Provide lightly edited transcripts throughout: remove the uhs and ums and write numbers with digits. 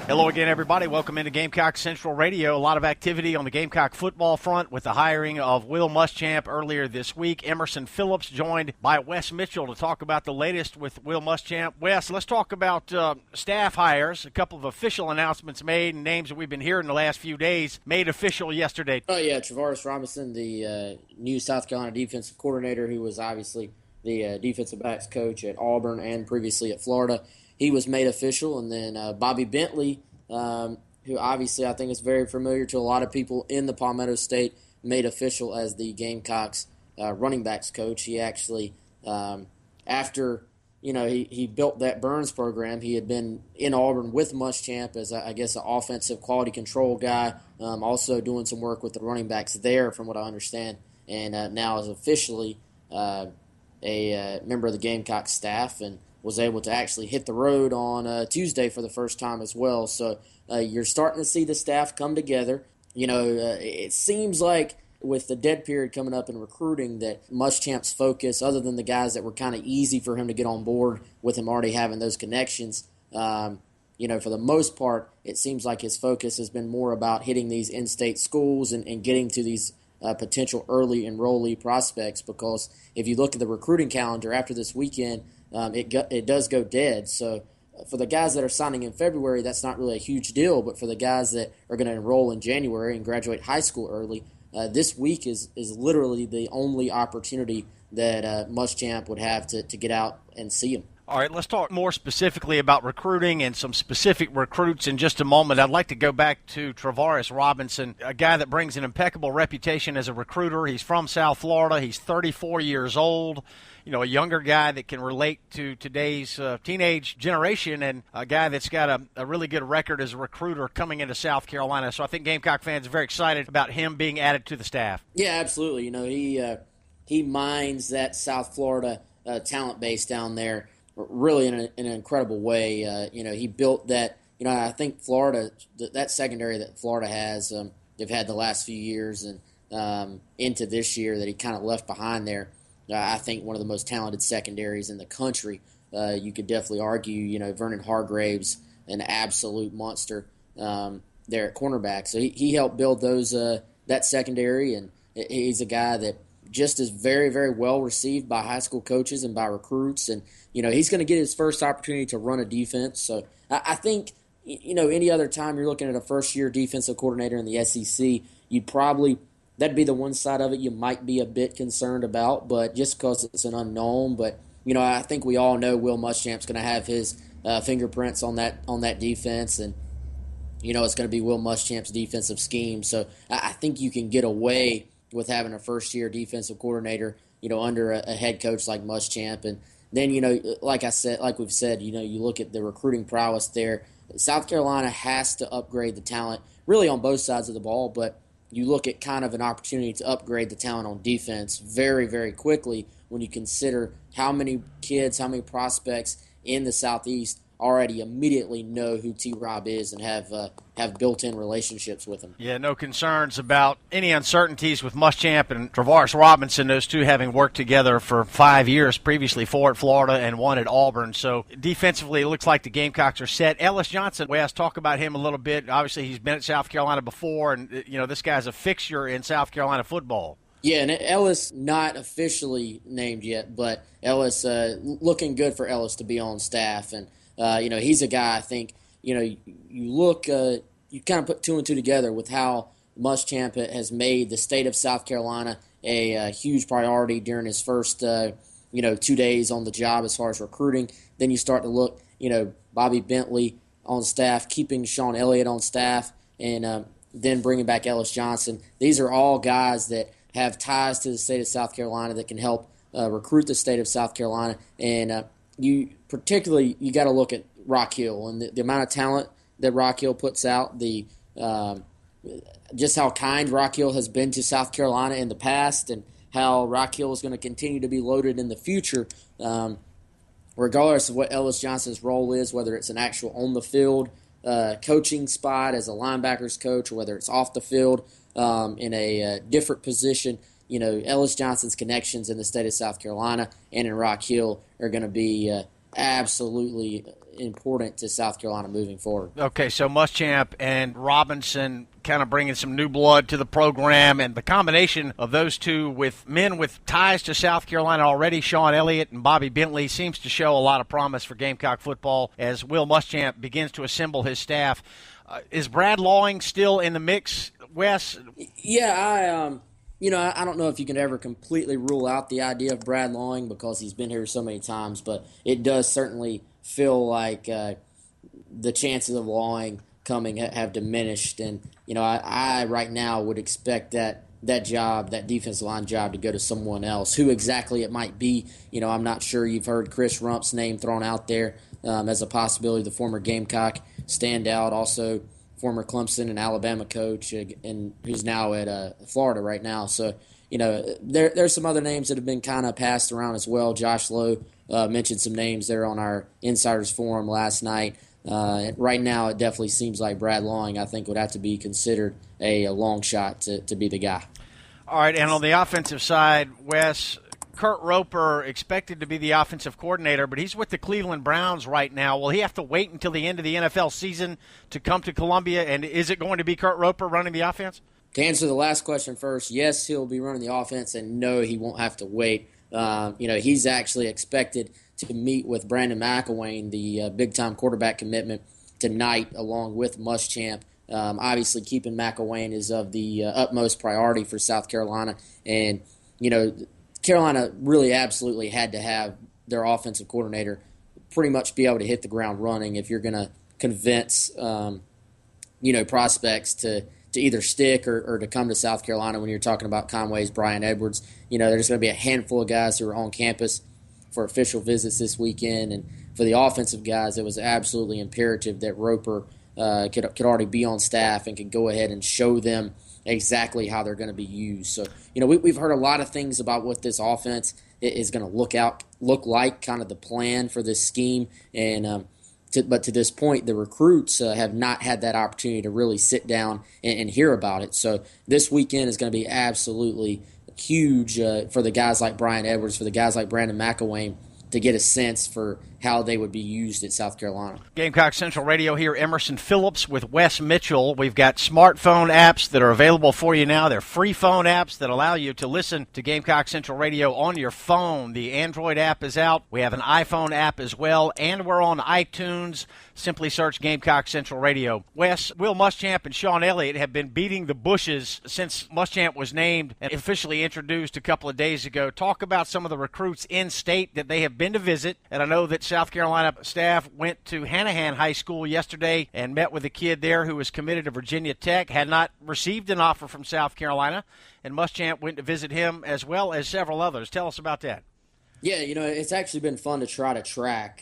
Hello again, everybody. Welcome into Gamecock Central Radio. A lot of activity on the Gamecock football front with the hiring of Will Muschamp earlier this week. Emerson Phillips joined by Wes Mitchell to talk about the latest with Will Muschamp. Wes, let's talk about staff hires. A couple of official announcements made and names that we've been hearing the last few days made official yesterday. Oh, yeah, Travaris Robinson, the new South Carolina defensive coordinator, who was obviously the defensive backs coach at Auburn and previously at Florida. He was made official, and then Bobby Bentley, who obviously I think is very familiar to a lot of people in the Palmetto State, made official as the Gamecocks running backs coach. He actually, after he built that Burns program, he had been in Auburn with Muschamp as I guess an offensive quality control guy, also doing some work with the running backs there, from what I understand, and now is officially a member of the Gamecock staff and was able to actually hit the road on Tuesday for the first time as well. So you're starting to see the staff come together. It seems like with the dead period coming up in recruiting that Muschamp's focus, other than the guys that were kind of easy for him to get on board with him already having those connections, for the most part, it seems like his focus has been more about hitting these in-state schools and getting to these potential early enrollee prospects, because if you look at the recruiting calendar after this weekend, it does go dead. So for the guys that are signing in February, that's not really a huge deal. But for the guys that are going to enroll in January and graduate high school early, this week is literally the only opportunity that Muschamp would have to get out and see him. All right, let's talk more specifically about recruiting and some specific recruits in just a moment. I'd like to go back to Travaris Robinson, a guy that brings an impeccable reputation as a recruiter. He's from South Florida. He's 34 years old, a younger guy that can relate to today's teenage generation, and a guy that's got a really good record as a recruiter coming into South Carolina. So I think Gamecock fans are very excited about him being added to the staff. Yeah, absolutely. He mines that South Florida talent base down there really in an incredible way. He built that. I think Florida, that secondary that Florida has, they've had the last few years and into this year that he kind of left behind there. I think one of the most talented secondaries in the country. You could definitely argue, Vernon Hargraves, an absolute monster there at cornerback. So he helped build that secondary, and he's a guy that just is very, very well received by high school coaches and by recruits. And, he's going to get his first opportunity to run a defense. So I think, any other time you're looking at a first-year defensive coordinator in the SEC, that'd be the one side of it you might be a bit concerned about, but just because it's an unknown. But, I think we all know Will Muschamp's going to have his fingerprints on that defense, and, it's going to be Will Muschamp's defensive scheme. So I think you can get away with having a first-year defensive coordinator, under a head coach like Muschamp. And then, like we've said, you look at the recruiting prowess there. South Carolina has to upgrade the talent really on both sides of the ball, but you look at kind of an opportunity to upgrade the talent on defense very, very quickly when you consider how many kids, how many prospects in the Southeast already immediately know who T-Rob is and have built-in relationships with him. Yeah, no concerns about any uncertainties with Muschamp and Travaris Robinson, those two having worked together for 5 years previously, 4 at Florida and 1 at Auburn. So defensively, it looks like the Gamecocks are set. Ellis Johnson, Wes, talk about him a little bit. Obviously, he's been at South Carolina before, and this guy's a fixture in South Carolina football. Yeah, and Ellis not officially named yet, but Ellis looking good for Ellis to be on staff. And he's a guy I think, you look, you kind of put 2 and 2 together with how Muschamp has made the state of South Carolina a huge priority during his first, 2 days on the job as far as recruiting. Then you start to look, Bobby Bentley on staff, keeping Sean Elliott on staff, and then bringing back Ellis Johnson. These are all guys that have ties to the state of South Carolina that can help recruit the state of South Carolina. And you got to look at Rock Hill and the amount of talent that Rock Hill puts out, just how kind Rock Hill has been to South Carolina in the past, and how Rock Hill is going to continue to be loaded in the future, regardless of what Ellis Johnson's role is, whether it's an actual on-the-field coaching spot as a linebackers coach, or whether it's off the field in a different position. Ellis Johnson's connections in the state of South Carolina and in Rock Hill are going to be absolutely important to South Carolina moving forward. Okay, so Muschamp and Robinson kind of bringing some new blood to the program, and the combination of those two with men with ties to South Carolina already, Sean Elliott and Bobby Bentley, seems to show a lot of promise for Gamecock football as Will Muschamp begins to assemble his staff. Is Brad Lawing still in the mix, Wes? Yeah, I don't know if you can ever completely rule out the idea of Brad Lawing because he's been here so many times, but it does certainly feel like the chances of Lawing coming have diminished. And, I right now would expect that job, that defensive line job, to go to someone else. Who exactly it might be, I'm not sure. You've heard Chris Rump's name thrown out there as a possibility, the former Gamecock standout, also former Clemson and Alabama coach, and who's now at Florida right now. So, there's some other names that have been kind of passed around as well. Josh Lowe mentioned some names there on our Insiders Forum last night. Right now, it definitely seems like Brad Lawing, I think, would have to be considered a long shot to be the guy. All right, and on the offensive side, Wes, Kurt Roper expected to be the offensive coordinator, but he's with the Cleveland Browns right now. Will he have to wait until the end of the NFL season to come to Columbia, and is it going to be Kurt Roper running the offense? To answer the last question first, yes, he'll be running the offense, and no, he won't have to wait. He's actually expected to meet with Brandon McElwain, the big-time quarterback commitment, tonight along with Muschamp. Obviously, keeping McElwain is of the utmost priority for South Carolina, and, Carolina really absolutely had to have their offensive coordinator pretty much be able to hit the ground running if you're going to convince, prospects to either stick or to come to South Carolina. When you're talking about Conway's Brian Edwards, there's going to be a handful of guys who are on campus for official visits this weekend. And for the offensive guys, it was absolutely imperative that Roper could already be on staff and could go ahead and show them exactly how they're going to be used. So, we've heard a lot of things about what this offense is going to look like, kind of the plan for this scheme. And but to this point, the recruits have not had that opportunity to really sit down and hear about it. So this weekend is going to be absolutely huge for the guys like Brian Edwards, for the guys like Brandon McElwain, to get a sense for how they would be used at South Carolina. Gamecock Central Radio here, Emerson Phillips with Wes Mitchell. We've got smartphone apps that are available for you now. They're free phone apps that allow you to listen to Gamecock Central Radio on your phone. The Android app is out. We have an iPhone app as well, and we're on iTunes. Simply search Gamecock Central Radio. Wes, Will Muschamp and Sean Elliott have been beating the bushes since Muschamp was named and officially introduced a couple of days ago. Talk about some of the recruits in state that they have been to visit, and I know that South Carolina staff went to Hanahan High School yesterday and met with a kid there who was committed to Virginia Tech, had not received an offer from South Carolina, and Muschamp went to visit him as well as several others. Tell us about that. Yeah, it's actually been fun to try to track.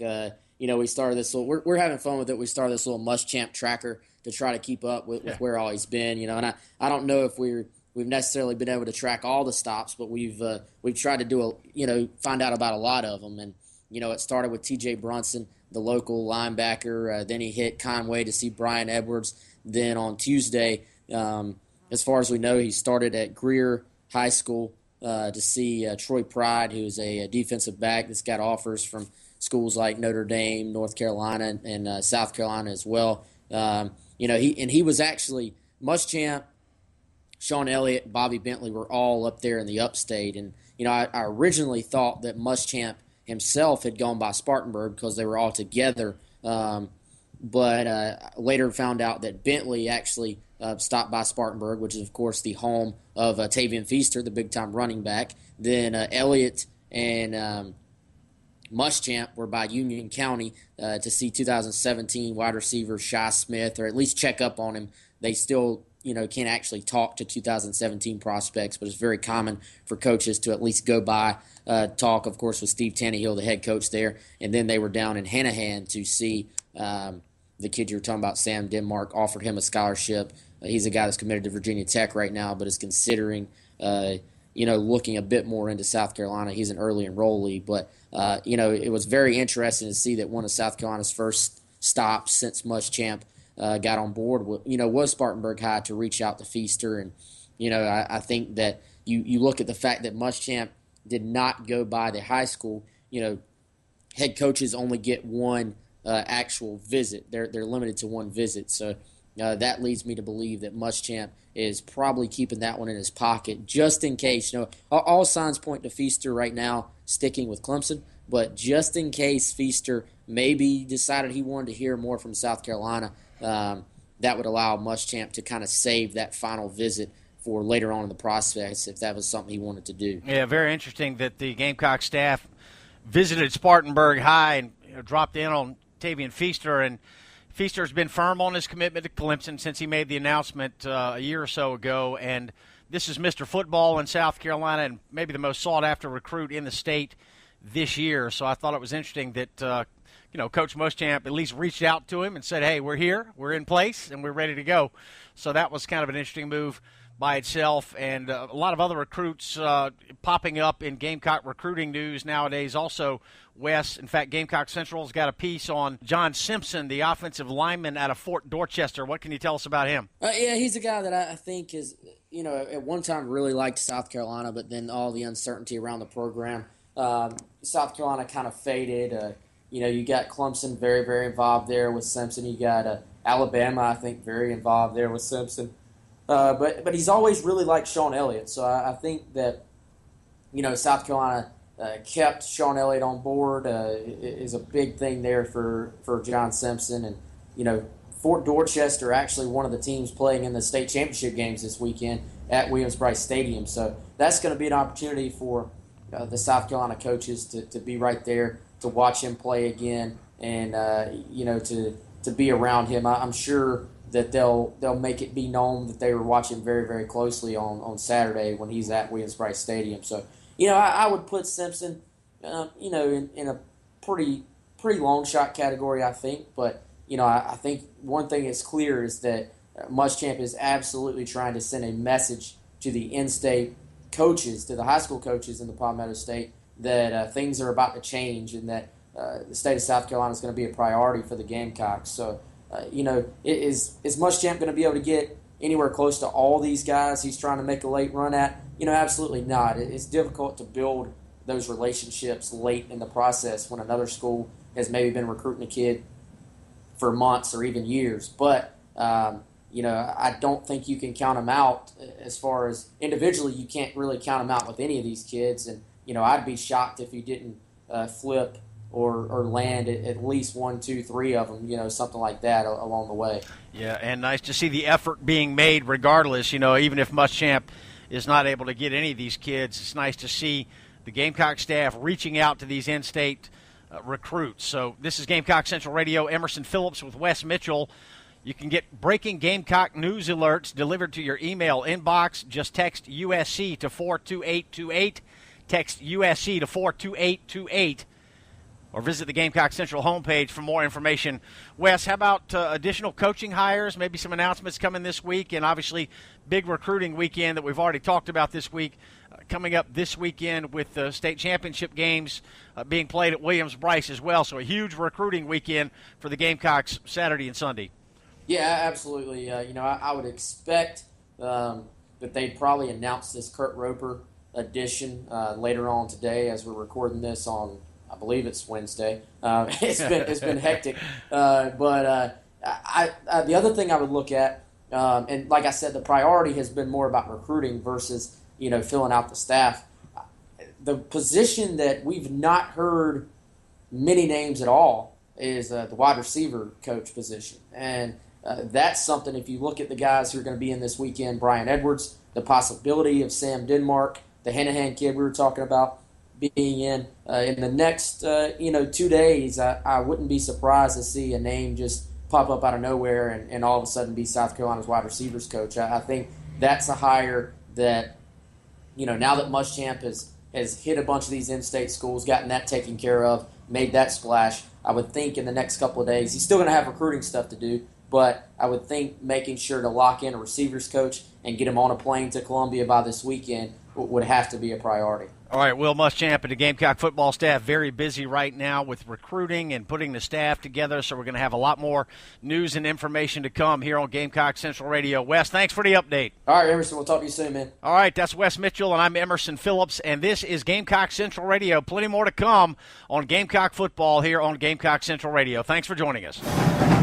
We started this little, we're having fun with it. We started this little Muschamp tracker to try to keep up with where all he's been, and I don't know if we've necessarily been able to track all the stops, but we've tried to do find out about a lot of them. And it started with T.J. Brunson, the local linebacker. Then he hit Conway to see Brian Edwards. Then on Tuesday, as far as we know, he started at Greer High School to see Troy Pride, who's a defensive back that's got offers from schools like Notre Dame, North Carolina, and South Carolina as well. He was actually Muschamp, Sean Elliott, Bobby Bentley were all up there in the upstate. And, I originally thought that Muschamp himself had gone by Spartanburg because they were all together. But later found out that Bentley actually stopped by Spartanburg, which is, of course, the home of Tavian Feaster, the big-time running back. Then Elliott and Muschamp were by Union County to see 2017 wide receiver Shy Smith, or at least check up on him. They still can't actually talk to 2017 prospects, but it's very common for coaches to at least go by, talk, of course, with Steve Tannehill, the head coach there. And then they were down in Hanahan to see the kid you were talking about, Sam Denmark, offered him a scholarship. He's a guy that's committed to Virginia Tech right now, but is considering, looking a bit more into South Carolina. He's an early enrollee, but, it was very interesting to see that one of South Carolina's first stops since Muschamp got on board, was Spartanburg High to reach out to Feaster. And, I think that you look at the fact that Muschamp did not go by the high school. Head coaches only get one actual visit. They're limited to one visit, so that leads me to believe that Muschamp is probably keeping that one in his pocket just in case. All signs point to Feaster right now sticking with Clemson, but just in case Feaster maybe decided he wanted to hear more from South Carolina, that would allow Muschamp to kind of save that final visit for later on in the process if that was something he wanted to do. Yeah, very interesting that the Gamecock staff visited Spartanburg High and dropped in on Tavian Feaster, and Feaster's been firm on his commitment to Clemson since he made the announcement a year or so ago, and this is Mr. Football in South Carolina and maybe the most sought-after recruit in the state this year. So I thought it was interesting that Coach Muschamp at least reached out to him and said, hey, we're here, we're in place, and we're ready to go. So that was kind of an interesting move by itself, and a lot of other recruits popping up in Gamecock recruiting news nowadays. Also, Wes, in fact, Gamecock Central's got a piece on John Simpson, the offensive lineman out of Fort Dorchester. What can you tell us about him? Yeah, he's a guy that I think is, at one time really liked South Carolina, but then all the uncertainty around the program, South Carolina kind of faded. You got Clemson very, very involved there with Simpson. You got Alabama, I think, very involved there with Simpson. But he's always really liked Sean Elliott, so I think that South Carolina kept Sean Elliott on board is a big thing there for John Simpson, and Fort Dorchester actually one of the teams playing in the state championship games this weekend at Williams-Brice Stadium, so that's going to be an opportunity for the South Carolina coaches to be right there to watch him play again, and to be around him. I'm sure that they'll make it be known that they were watching very, very closely on Saturday when he's at Williams-Brice Stadium. So, I would put Simpson, in a pretty long shot category, I think. But, I think one thing that's clear is that Muschamp is absolutely trying to send a message to the in-state coaches, to the high school coaches in the Palmetto State, that things are about to change and that the state of South Carolina is going to be a priority for the Gamecocks. So, is Muschamp going to be able to get anywhere close to all these guys he's trying to make a late run at? Absolutely not. It's difficult to build those relationships late in the process when another school has maybe been recruiting a kid for months or even years. But, I don't think you can count them out as far as individually. You can't really count them out with any of these kids. And, I'd be shocked if you didn't flip or land at least 1, 2, 3 of them, something like that along the way. Yeah, and nice to see the effort being made regardless. Even if Muschamp is not able to get any of these kids, it's nice to see the Gamecock staff reaching out to these in-state recruits. So this is Gamecock Central Radio. Emerson Phillips with Wes Mitchell. You can get breaking Gamecock news alerts delivered to your email inbox. Just text USC to 42828. Text USC to 42828. Or visit the Gamecock Central homepage for more information. Wes, how about additional coaching hires, maybe some announcements coming this week, and obviously big recruiting weekend that we've already talked about this week, coming up this weekend with the state championship games being played at Williams-Brice as well. So a huge recruiting weekend for the Gamecocks Saturday and Sunday. Yeah, absolutely. I would expect that they'd probably announce this Kurt Roper addition later on today as we're recording this on, I believe it's Wednesday. It's been hectic, but the other thing I would look at, and like I said, the priority has been more about recruiting versus filling out the staff. The position that we've not heard many names at all is the wide receiver coach position, and that's something. If you look at the guys who are going to be in this weekend, Brian Edwards, the possibility of Sam Denmark, the Hanahan kid we were talking about being in the next 2 days, I wouldn't be surprised to see a name just pop up out of nowhere and all of a sudden be South Carolina's wide receivers coach. I think that's a hire that now that Muschamp has hit a bunch of these in-state schools, gotten that taken care of, made that splash. I would think in the next couple of days he's still going to have recruiting stuff to do, but I would think making sure to lock in a receivers coach and get him on a plane to Columbia by this weekend would have to be a priority. All right, Will Muschamp and the Gamecock football staff very busy right now with recruiting and putting the staff together, so we're going to have a lot more news and information to come here on Gamecock Central Radio. Wes, thanks for the update. All right, Emerson, we'll talk to you soon, man. All right, that's Wes Mitchell, and I'm Emerson Phillips, and this is Gamecock Central Radio. Plenty more to come on Gamecock football here on Gamecock Central Radio. Thanks for joining us.